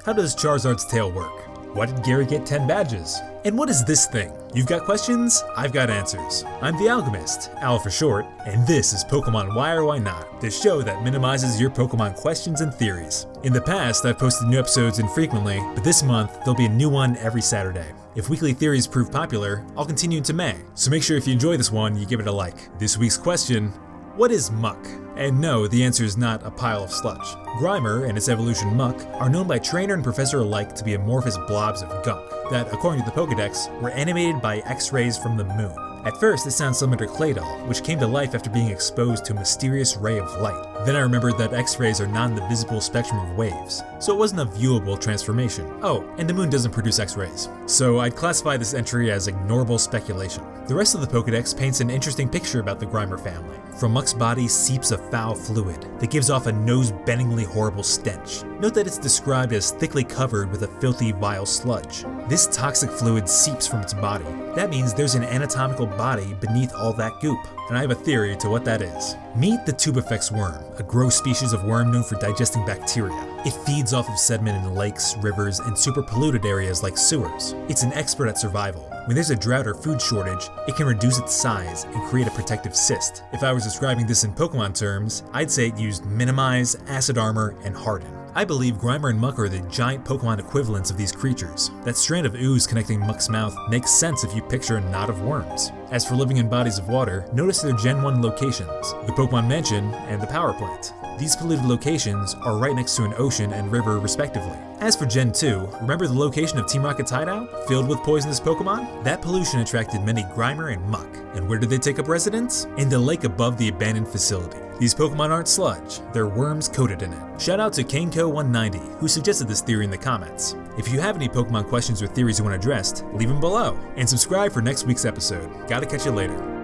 How does Charizard's tail work? Why did Gary get 10 badges? And what is this thing? You've got questions, I've got answers. I'm the Algamist, Al for short, and this is Pokemon Why or Why Not, the show that minimizes your Pokemon questions and theories. In the past, I've posted new episodes infrequently, but this month, there'll be a new one every Saturday. If weekly theories prove popular, I'll continue into May, so make sure if you enjoy this one, you give it a like. This week's question: what is muck? And no, the answer is not a pile of sludge. Grimer and its evolution Muck are known by trainer and professor alike to be amorphous blobs of gunk that, according to the Pokedex, were animated by X-rays from the moon. At first, this sounds similar to Claydol, which came to life after being exposed to a mysterious ray of light. Then I remembered that X-rays are not in the visible spectrum of waves, so it wasn't a viewable transformation. Oh, and the moon doesn't produce X-rays. So I'd classify this entry as ignorable speculation. The rest of the Pokedex paints an interesting picture about the Grimer family. From Muck's body seeps a foul fluid that gives off a nose-bendingly horrible stench. Note that it's described as thickly covered with a filthy, vile sludge. This toxic fluid seeps from its body. That means there's an anatomical body beneath all that goop, and I have a theory to what that is. Meet the Tubifex Worm, a gross species of worm known for digesting bacteria. It feeds off of sediment in lakes, rivers, and super polluted areas like sewers. It's an expert at survival. When there's a drought or food shortage, it can reduce its size and create a protective cyst. If I was describing this in Pokemon terms, I'd say it used Minimize, Acid Armor, and Harden. I believe Grimer and Muck are the giant Pokemon equivalents of these creatures. That strand of ooze connecting Muck's mouth makes sense if you picture a knot of worms. As for living in bodies of water, notice their Gen 1 locations, the Pokemon Mansion and the Power Plant. These polluted locations are right next to an ocean and river respectively. As for Gen 2, remember the location of Team Rocket's hideout, filled with poisonous Pokemon? That pollution attracted many Grimer and Muck. And where did they take up residence? In the lake above the abandoned facility. These Pokemon aren't sludge, they're worms coated in it. Shout out to Kaneko190, who suggested this theory in the comments. If you have any Pokemon questions or theories you want addressed, leave them below. And subscribe for next week's episode. Gotta catch you later.